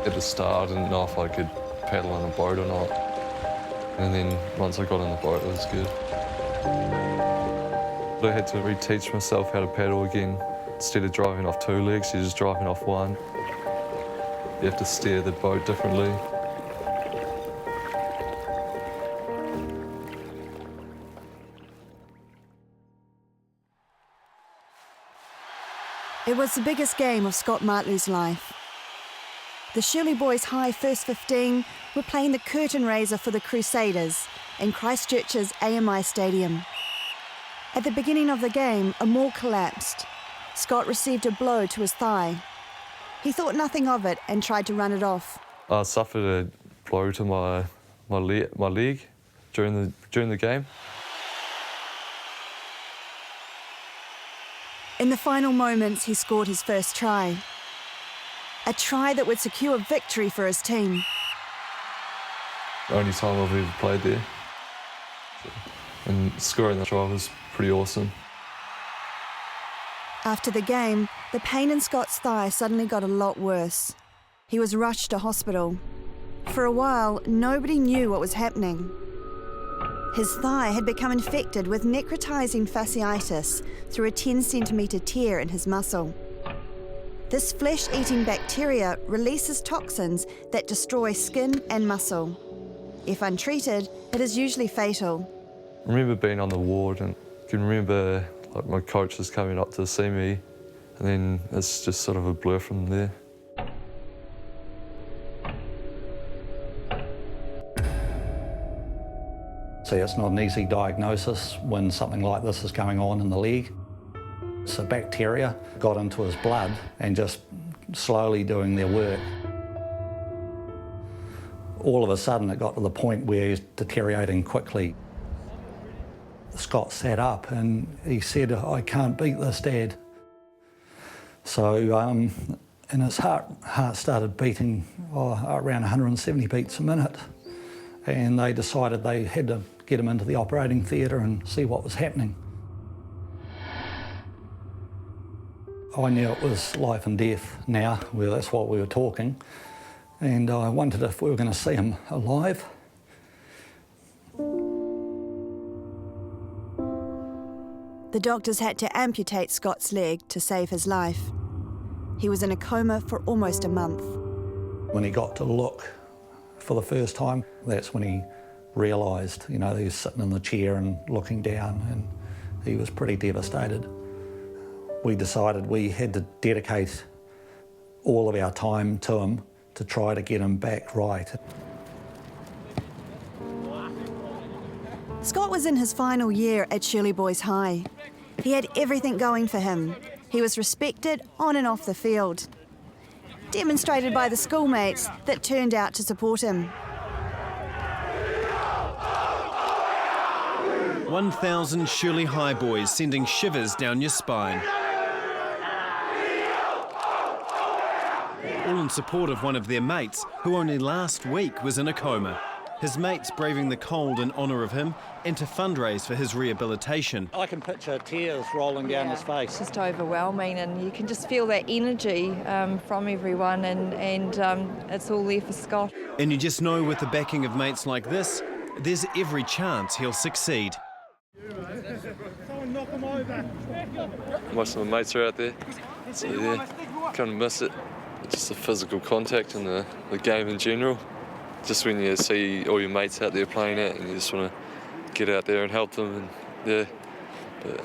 At the start, I didn't know if I could paddle on a boat or not. And then once I got on the boat, it was good. I had to reteach myself how to paddle again. Instead of driving off two legs, you're just driving off one. You have to steer the boat differently. It was the biggest game of Scott Martlew's life. The Shirley Boys High First 15 were playing the curtain raiser for the Crusaders in Christchurch's AMI Stadium. At the beginning of the game, a maul collapsed. Scott received a blow to his thigh. He thought nothing of it and tried to run it off. I suffered a blow to my leg during the game. In the final moments, he scored his first try. A try that would secure victory for his team. The only time I've ever played there. And scoring that try was pretty awesome. After the game, the pain in Scott's thigh suddenly got a lot worse. He was rushed to hospital. For a while, nobody knew what was happening. His thigh had become infected with necrotizing fasciitis through a 10-centimetre tear in his muscle. This flesh-eating bacteria releases toxins that destroy skin and muscle. If untreated, it is usually fatal. I remember being on the ward and I can remember my coaches coming up to see me, and then it's just sort of a blur from there. See, it's not an easy diagnosis when something like this is going on in the leg. So bacteria got into his blood and just slowly doing their work. All of a sudden it got to the point where he's deteriorating quickly. Scott sat up and he said, "I can't beat this, Dad." So, and his heart started beating around 170 beats a minute. And they decided they had to get him into the operating theatre and see what was happening. I knew it was life and death now, well, that's what we were talking. And I wondered if we were going to see him alive. The doctors had to amputate Scott's leg to save his life. He was in a coma for almost a month. When he got to look for the first time, that's when he realised, you know, he was sitting in the chair and looking down, and he was pretty devastated. We decided we had to dedicate all of our time to him to try to get him back right. Scott was in his final year at Shirley Boys High. He had everything going for him. He was respected on and off the field, demonstrated by the schoolmates that turned out to support him. 1,000 Shirley High boys sending shivers down your spine. All in support of one of their mates who only last week was in a coma. His mates braving the cold in honour of him and to fundraise for his rehabilitation. I can picture tears rolling down his face. It's just overwhelming, and you can just feel that energy from everyone, and it's all there for Scott. And you just know with the backing of mates like this, there's every chance he'll succeed. Most of my mates are out there, so yeah, kind of miss it. Just the physical contact and the game in general. Just when you see all your mates out there playing it and you just want to get out there and help them, and yeah, but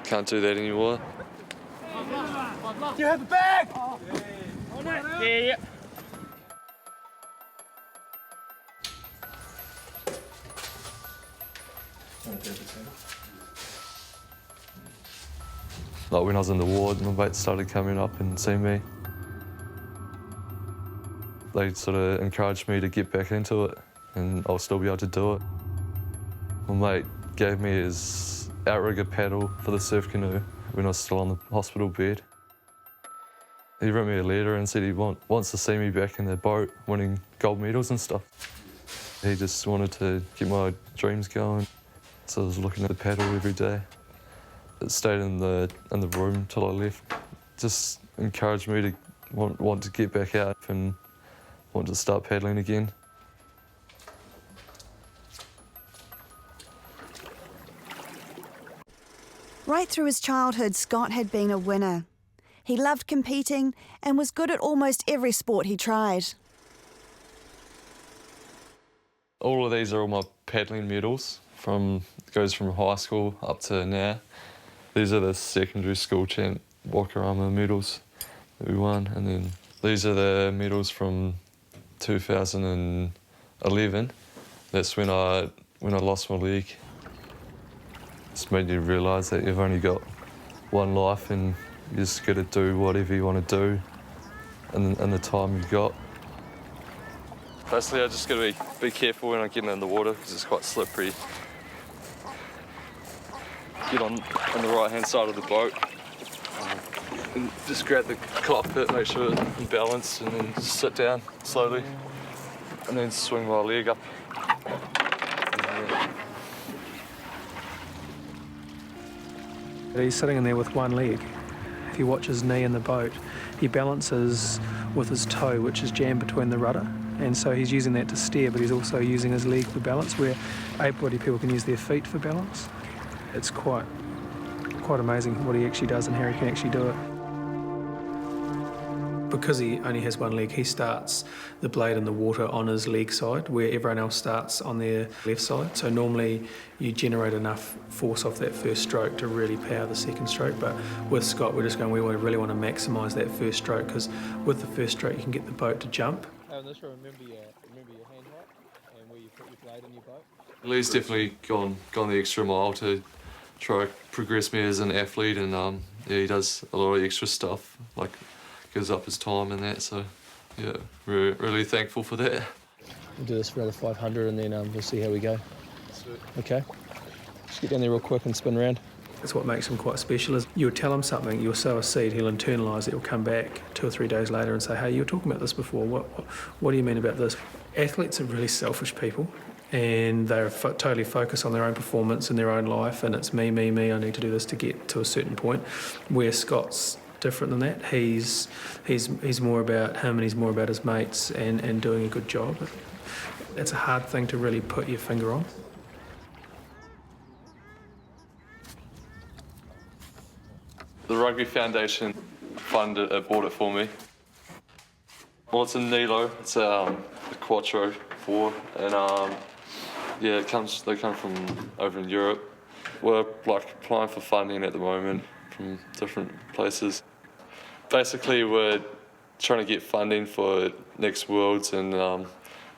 can't do that anymore. Do you have the bag? Yeah. Like when I was in the ward, my mates started coming up and seeing me. They sort of encouraged me to get back into it, and I'll still be able to do it. My mate gave me his outrigger paddle for the surf canoe when I was still on the hospital bed. He wrote me a letter and said he wants to see me back in the boat winning gold medals and stuff. He just wanted to get my dreams going, so I was looking at the paddle every day. It stayed in the room till I left. Just encouraged me to want to get back out and wanted to start paddling again. Right through his childhood, Scott had been a winner. He loved competing and was good at almost every sport he tried. All of these are all my paddling medals. Goes from high school up to now. These are the secondary school champ Wakarama medals that we won, and then these are the medals from 2011. That's when I lost my leg. It's made you realise that you've only got one life and you just got to do whatever you want to do in the time you've got. Basically, I just got to be careful when I get in the water because it's quite slippery. Get on the right-hand side of the boat and just grab the cockpit, make sure I'm balanced, and then just sit down slowly and then swing my leg up. He's sitting in there with one leg. If you watch his knee in the boat, he balances with his toe, which is jammed between the rudder. And so he's using that to steer, but he's also using his leg for balance, where able-bodied people can use their feet for balance. It's quite amazing what he actually does and how he can actually do it. Because he only has one leg, he starts the blade in the water on his leg side, where everyone else starts on their left side. So normally you generate enough force off that first stroke to really power the second stroke. But with Scott, we're just going, we really want to maximise that first stroke, because with the first stroke you can get the boat to jump. And this remember your hand height and where you put your blade in your boat. Lee's definitely gone the extra mile to try to progress me as an athlete, and yeah, he does a lot of extra stuff, like gives up his time and that, so yeah, we're really thankful for that. We'll do this for another 500 and then we'll see how we go. Sweet. Okay, just get down there real quick and spin around. That's what makes him quite special, is you would tell him something, you'll sow a seed, he'll internalise it, he'll come back 2 or 3 days later and say, hey, you were talking about this before, what do you mean about this? Athletes are really selfish people, and they're totally focused on their own performance and their own life, and it's me, I need to do this to get to a certain point, where Scott's different than that. He's more about him and he's more about his mates and doing a good job. It's a hard thing to really put your finger on. The Rugby Foundation bought it for me. Well, it's a Nilo, it's a Quattro 4, and yeah, they come from over in Europe. We're like applying for funding at the moment from different places. Basically, we're trying to get funding for next Worlds, and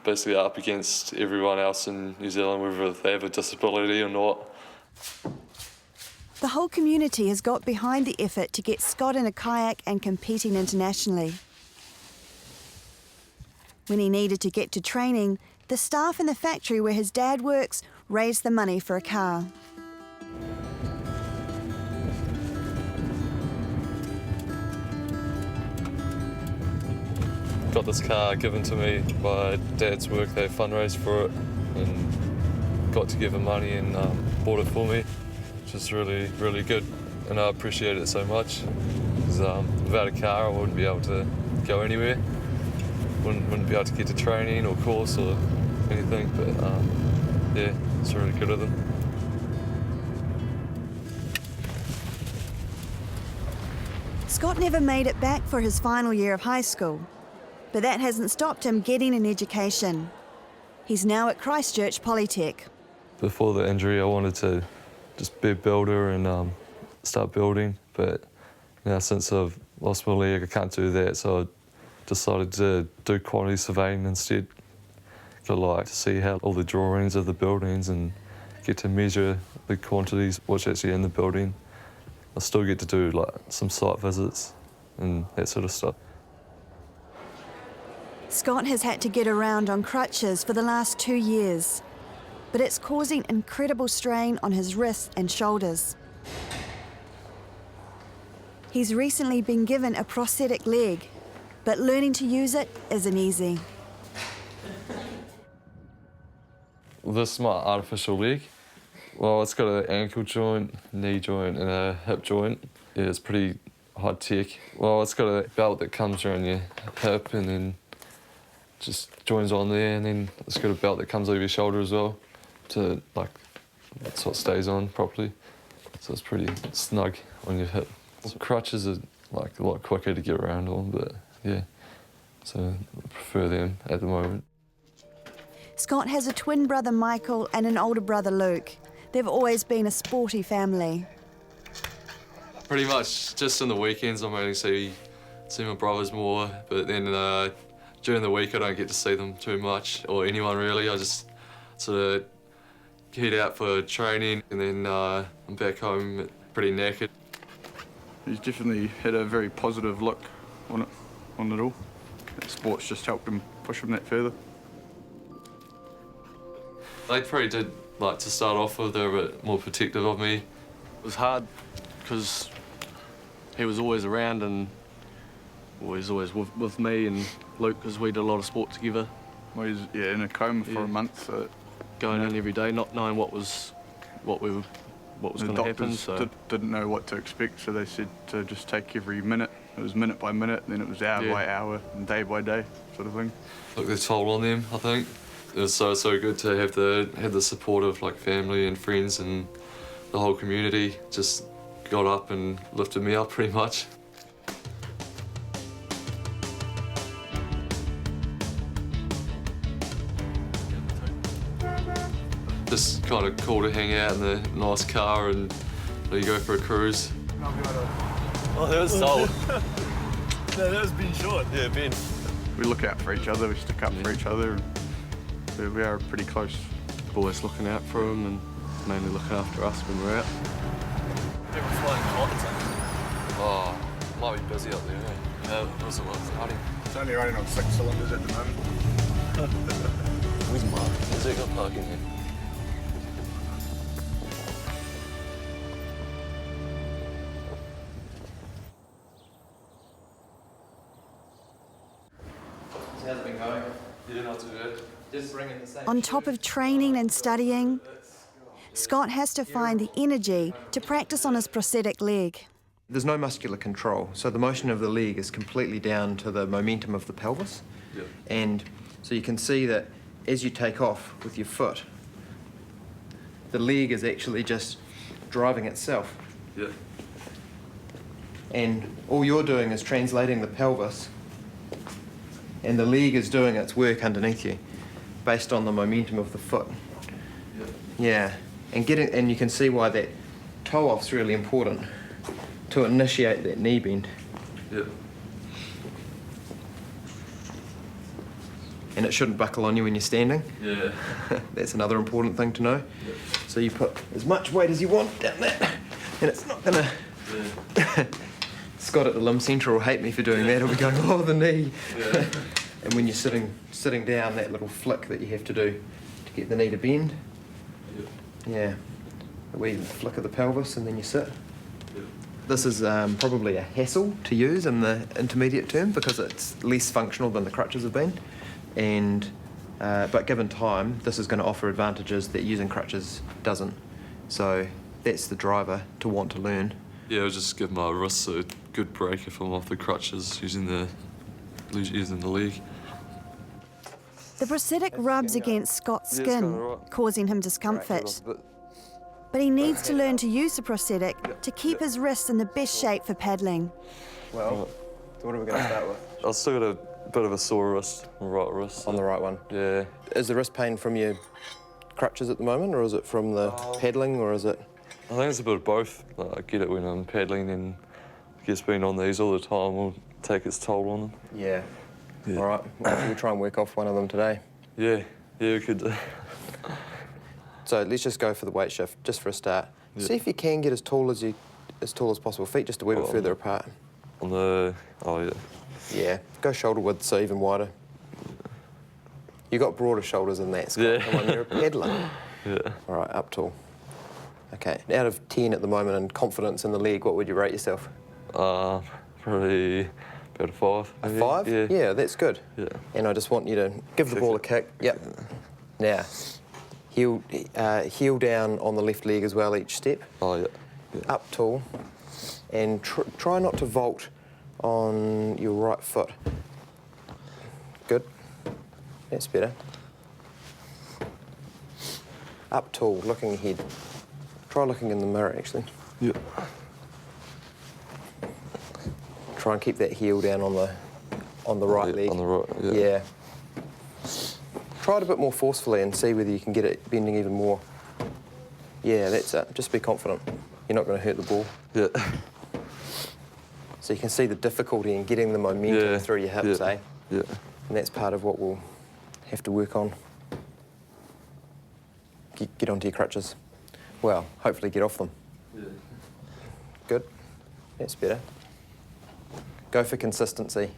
basically up against everyone else in New Zealand, whether they have a disability or not. The whole community has got behind the effort to get Scott in a kayak and competing internationally. When he needed to get to training, the staff in the factory where his dad works raised the money for a car. Got this car given to me by Dad's work. They fundraised for it and got together money and bought it for me, which is really, really good. And I appreciate it so much, because without a car I wouldn't be able to go anywhere. Wouldn't be able to get to training or course or anything, but yeah, it's really good of them. Scott never made it back for his final year of high school, but that hasn't stopped him getting an education. He's now at Christchurch Polytech. Before the injury, I wanted to just be a builder and start building, but now since I've lost my leg, I can't do that, so I decided to do quantity surveying instead. I like to see how all the drawings of the buildings and get to measure the quantities, what's actually in the building. I still get to do like some site visits and that sort of stuff. Scott has had to get around on crutches for the last 2 years, but it's causing incredible strain on his wrists and shoulders. He's recently been given a prosthetic leg, but learning to use it isn't easy. This is my artificial leg. Well, it's got an ankle joint, knee joint and a hip joint. Yeah, it's pretty high tech. Well, it's got a belt that comes around your hip, and then just joins on there, and then it's got a belt that comes over your shoulder as well, to like, that's what stays on properly. So it's pretty snug on your hip. Crutches are like a lot quicker to get around on, but yeah, so I prefer them at the moment. Scott has a twin brother, Michael, and an older brother, Luke. They've always been a sporty family. Pretty much just on the weekends I only see my brothers more, but then during the week I don't get to see them too much, or anyone really. I just sort of head out for training, and then I'm back home pretty knackered. He's definitely had a very positive look on it all. Sports just helped him push him that further. They probably did, like, to start off with, they were a bit more protective of me. It was hard because he was always around and always with me and Luke, because we did a lot of sport together. Well, he's in a coma for a month, so going in every day, not knowing what was going to happen. So didn't know what to expect, so they said to just take every minute. It was minute by minute, then it was hour by hour, and day by day, sort of thing. Took the toll on them, I think. It was so good to have the support of like family and friends, and the whole community just got up and lifted me up pretty much. Just kind of cool to hang out in the nice car and you go for a cruise. oh, that was solid. No, that was Ben Short. Yeah, Ben. We look out for each other, we stick up for each other. We are pretty close. Always looking out for him and mainly looking after us when we're out. They were flying kites. Oh, might be busy up there, eh? Yeah, wasn't starting. It's only running on 6 cylinders at the moment. Where's Mark? Is there got parking here? How's it been going? Yeah, not too bad. Just bringing the same. On top of training and studying, Scott has to find the energy to practice on his prosthetic leg. There's no muscular control, so the motion of the leg is completely down to the momentum of the pelvis. Yep. And so you can see that as you take off with your foot, the leg is actually just driving itself. Yeah. And all you're doing is translating the pelvis, and the leg is doing its work underneath you based on the momentum of the foot. Yep. Yeah. And you can see why that toe off's really important to initiate that knee bend. Yep. And it shouldn't buckle on you when you're standing. Yeah. That's another important thing to know. Yep. So you put as much weight as you want down there, and it's not gonna... Yeah. Scott at the Limb Centre will hate me for doing that. He'll be going, oh, the knee. Yeah. And when you're sitting down, that little flick that you have to do to get the knee to bend. Yep. Yeah. The wee flick of the pelvis, and then you sit. Yep. This is probably a hassle to use in the intermediate term because it's less functional than the crutches have been. And but given time, this is going to offer advantages that using crutches doesn't. So that's the driver to want to learn. Yeah, I'll just give my wrists a good break if I'm off the crutches using the leg. The prosthetic rubs against Scott's Yeah, it's skin, kinda right. causing him discomfort. But he needs to learn to use the prosthetic to keep his wrist in the best shape for paddling. Well, so what are we going to start with? I've still got a bit of a sore wrist, my right wrist. On the right one. Yeah. Is the wrist pain from your crutches at the moment, or is it from the paddling, or is it... I think it's a bit of both. Like, I get it when I'm paddling, and I guess being on these all the time will take its toll on them. Yeah. Yeah. All right, well, should we try and work off one of them today? Yeah, we could do. So let's just go for the weight shift, just for a start. Yeah. See if you can get as tall as possible. Feet just a wee bit further apart. On the... Oh, yeah. Yeah, go shoulder width, so even wider. You got broader shoulders than that, Scott. Yeah. Come on, you're a paddler. Yeah. All right, up tall. Okay, out of 10 at the moment and confidence in the leg, what would you rate yourself? Probably about a 5. A maybe. 5? Yeah. Yeah, that's good. Yeah. And I just want you to give the ball a kick. Yep. Now, heel down on the left leg as well each step. Oh, yeah. Up tall. And try not to vault on your right foot. Good. That's better. Up tall, looking ahead. Try looking in the mirror, actually. Yeah. Try and keep that heel down on the right leg. On the right, yeah. Yeah. Try it a bit more forcefully and see whether you can get it bending even more. Yeah, that's it. Just be confident. You're not going to hurt the ball. Yeah. So you can see the difficulty in getting the momentum through your hips, eh? Yeah. And that's part of what we'll have to work on. Get onto your crutches. Well, hopefully get off them. Yeah. Good. That's better. Go for consistency.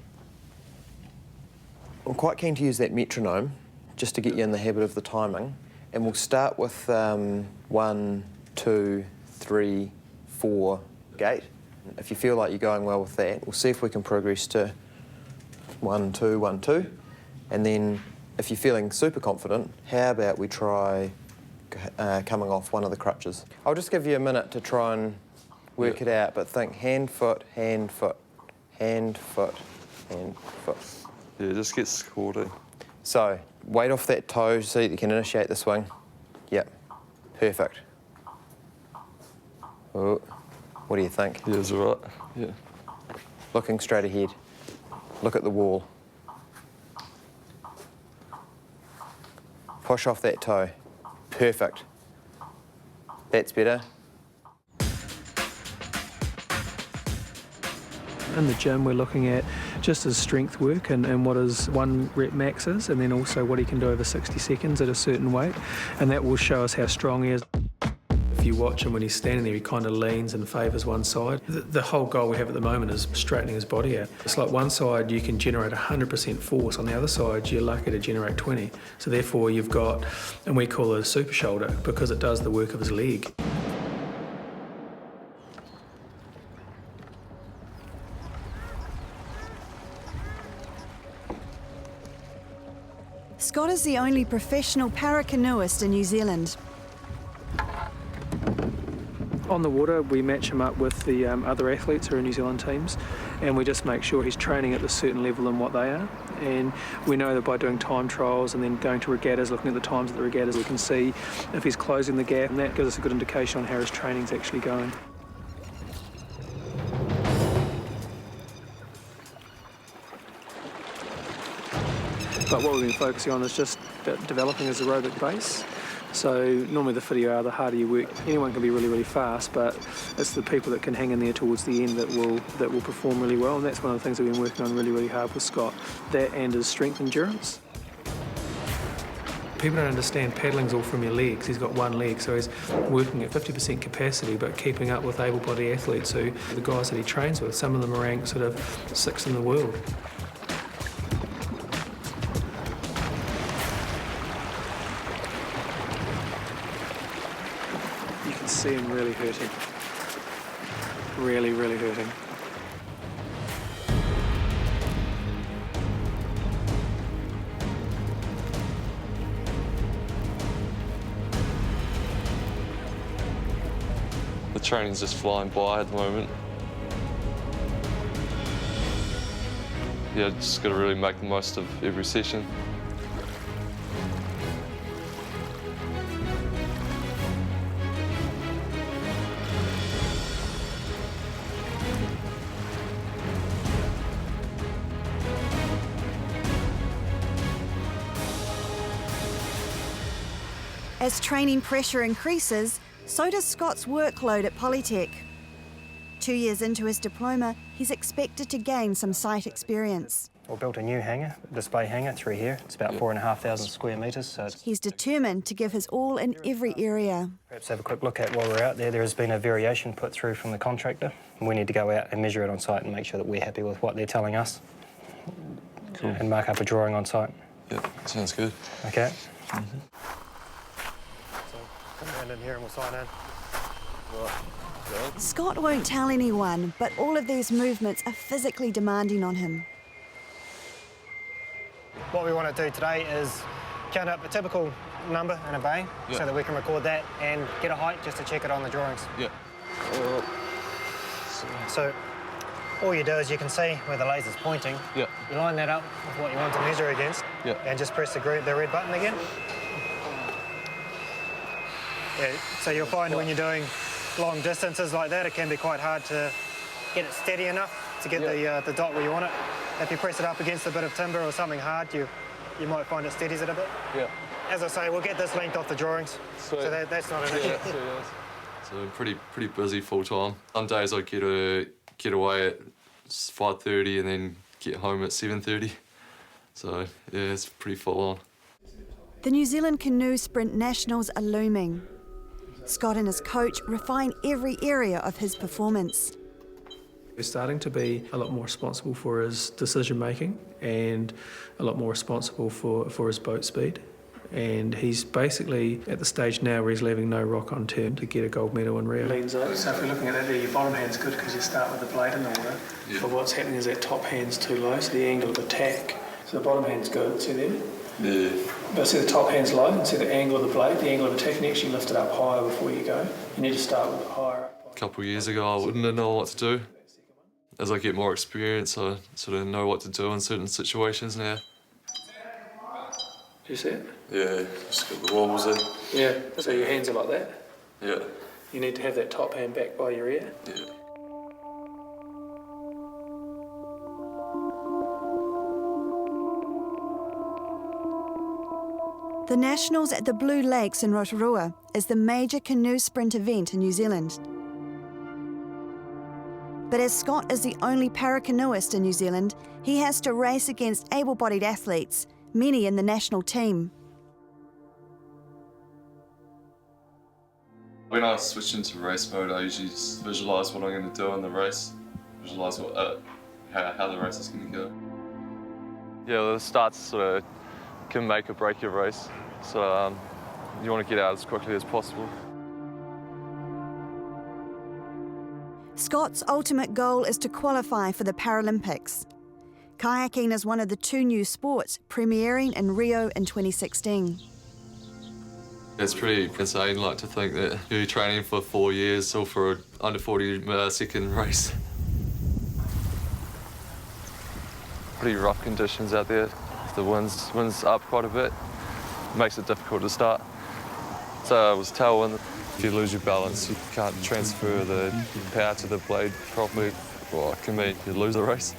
I'm quite keen to use that metronome just to get you in the habit of the timing. And we'll start with 1, 2, 3, 4 gait. If you feel like you're going well with that, we'll see if we can progress to 1, 2, 1, 2. And then if you're feeling super confident, how about we try coming off one of the crutches? I'll just give you a minute to try and work it out, but think hand, foot, hand, foot, hand, foot, hand, foot. Yeah, just get squatty. So, weight off that toe so that you can initiate the swing. Yep, perfect. Oh, what do you think? Yeah, it's all right. Yeah. Looking straight ahead. Look at the wall. Push off that toe. Perfect. That's better. In the gym, we're looking at just his strength work and what his 1 rep max is, and then also what he can do over 60 seconds at a certain weight, and that will show us how strong he is. If you watch him when he's standing there, he kind of leans and favours one side. The whole goal we have at the moment is straightening his body out. It's like one side you can generate 100% force, on the other side you're lucky to generate 20. So therefore you've got, and we call it a super shoulder because it does the work of his leg. Scott is the only professional para-canoeist in New Zealand. On the water, we match him up with the other athletes who are in New Zealand teams, and we just make sure he's training at a certain level and what they are. And we know that by doing time trials and then going to regattas, looking at the times of the regattas, we can see if he's closing the gap, and that gives us a good indication on how his training's actually going. But what we've been focusing on is just developing his aerobic base. So normally the fitter you are, the harder you work. Anyone can be really, really fast, but it's the people that can hang in there towards the end that will perform really well, and that's one of the things we've been working on really, really hard with Scott. That and his strength endurance. People don't understand paddling's all from your legs. He's got one leg, so he's working at 50% capacity, but keeping up with able-bodied athletes who, the guys that he trains with, some of them are ranked sort of 6th in the world. See him really hurting. Really, really hurting. The training's just flying by at the moment. Yeah, just got to really make the most of every session. As training pressure increases, so does Scott's workload at Polytech. 2 years into his diploma, he's expected to gain some site experience. We built a new hangar, display hangar through here. It's about 4,500 square metres. So He's determined to give his all in every area. perhaps have a quick look at while we're out there. There has been a variation put through from the contractor. We need to go out and measure it on site and make sure that we're happy with what they're telling us. Cool. And mark up a drawing on site. Yeah, sounds good. Okay. So come round in here and we'll sign in. Scott won't tell anyone, but all of these movements are physically demanding on him. What we want to do today is count up a typical number in a bay so that we can record that and get a height just to check it on the drawings. Yeah. So All you do is you can see where the laser's pointing. Yeah. You line that up with what you want to measure against. Yeah. And just press the red button again. Yeah, so you'll find when you're doing long distances like that, it can be quite hard to get it steady enough to get the dot where you want it. If you press it up against a bit of timber or something hard, you might find it steadies it a bit. Yeah. As I say, we'll get this length off the drawings, so that's not an issue. So I'm pretty busy full time. Some days I get away at 5:30 and then get home at 7:30. So yeah, it's pretty full on. The New Zealand Canoe Sprint Nationals are looming. Scott and his coach refine every area of his performance. He's starting to be a lot more responsible for his decision making and a lot more responsible for his boat speed. And he's basically at the stage now where he's leaving no rock unturned to get a gold medal in Rio. Leans over. So if you're looking at that there, your bottom hand's good because you start with the blade in the water. Yeah. But what's happening is that top hand's too low, so the angle of attack. So the bottom hand's good, see there? Yeah. But see the top hand's low, and see the angle of the blade, the angle of attack, and actually lift it up higher before you go. You need to start with it higher up. A couple of years ago I wouldn't have known what to do. As I get more experience, I sort of know what to do in certain situations now. Do you see it? Yeah, just got the wobbles in. Yeah, so your hands are like that? Yeah. You need to have that top hand back by your ear? Yeah. The Nationals at the Blue Lakes in Rotorua is the major canoe sprint event in New Zealand. But as Scott is the only para-canoeist in New Zealand, he has to race against able-bodied athletes, many in the national team. When I switch into race mode, I usually just visualise what I'm going to do in the race, visualise how the race is going to go. Yeah, the starts sort of can make or break your race, so you want to get out as quickly as possible. Scott's ultimate goal is to qualify for the Paralympics. Kayaking is one of the two new sports premiering in Rio in 2016. It's pretty insane, like, to think that you're training for 4 years all for an under 40 second race. Pretty rough conditions out there. The wind's up quite a bit. It makes it difficult to start. So it was tailwind. If you lose your balance, you can't transfer the power to the blade properly. Well, it can mean you lose the race.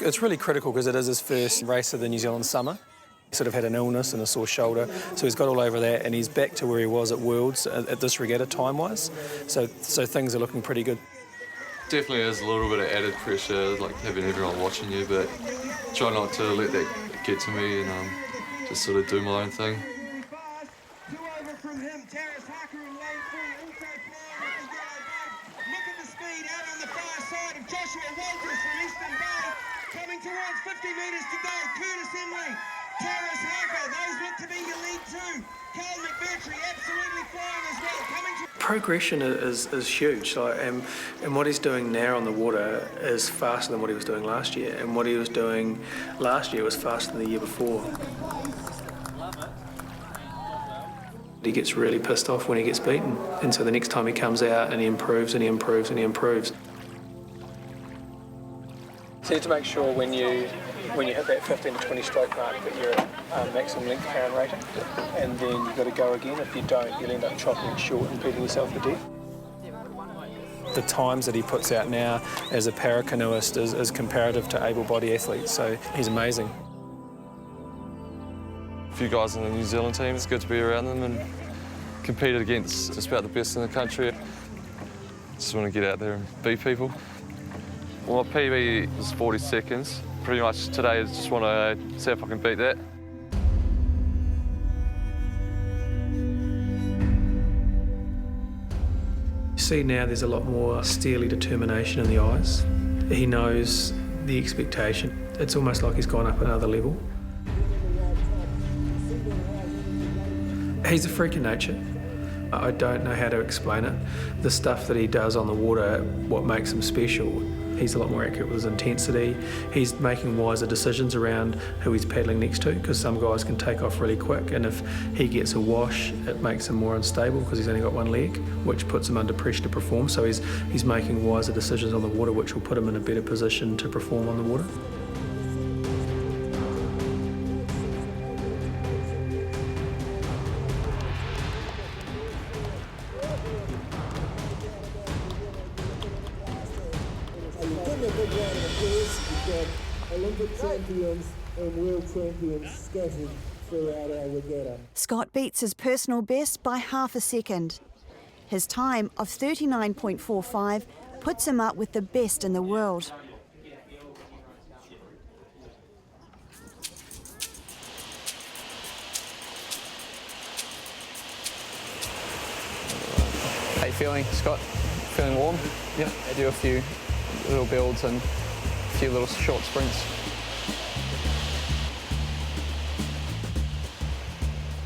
It's really critical because it is his first race of the New Zealand summer. He sort of had an illness and a sore shoulder, so he's got all over that, and he's back to where he was at Worlds at this regatta time-wise. So things are looking pretty good. Definitely is a little bit of added pressure, like having everyone watching you, but try not to let that get to me and just sort of do my own thing. Coming towards 50 metres to go, Curtis Henley, Terrace Harker, those look to be your lead two. Cal McBurtry absolutely flying as well. Coming to Progression is huge, and what he's doing now on the water is faster than what he was doing last year, and what he was doing last year was faster than the year before. He gets really pissed off when he gets beaten, and so the next time he comes out and he improves and he improves and he improves. So you need to make sure when you hit that 15 to 20 stroke mark that you're at maximum length pound rating, and then you've got to go again. If you don't, you'll end up chopping it short and beating yourself to death. The times that he puts out now as a para-canoeist is comparative to able-bodied athletes, so he's amazing. A few guys in the New Zealand team, it's good to be around them and compete against just about the best in the country. Just want to get out there and beat people. Well, my PB was 40 seconds. Pretty much today I just want to see if I can beat that. You see now there's a lot more steely determination in the eyes. He knows the expectation. It's almost like he's gone up another level. He's a freak of nature. I don't know how to explain it. The stuff that he does on the water, what makes him special, He's a lot more accurate with his intensity. He's making wiser decisions around who he's paddling next to, because some guys can take off really quick, and if he gets a wash, it makes him more unstable because he's only got one leg, which puts him under pressure to perform. So he's making wiser decisions on the water, which will put him in a better position to perform on the water. Olympic champions and world champions scattered throughout our regatta. Scott beats his personal best by half a second. His time of 39.45 puts him up with the best in the world. How you feeling, Scott? Feeling warm? Yeah. I do a few little builds and a few little short sprints.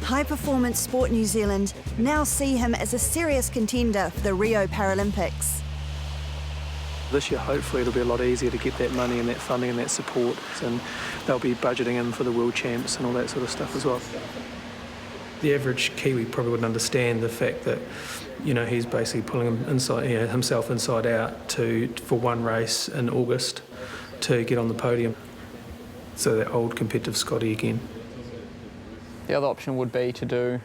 High Performance Sport New Zealand now see him as a serious contender for the Rio Paralympics. This year, hopefully, it'll be a lot easier to get that money and that funding and that support, and they'll be budgeting in for the world champs and all that sort of stuff as well. The average Kiwi probably wouldn't understand the fact that, you know, he's basically pulling himself inside out for one race in August to get on the podium. So that old competitive Scotty again. The other option would be to do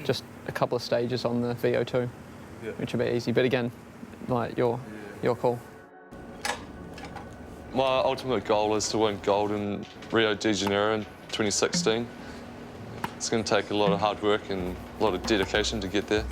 just a couple of stages on the VO2, which would be easy. But again, like your call. My ultimate goal is to win gold in Rio de Janeiro in 2016. It's going to take a lot of hard work and a lot of dedication to get there.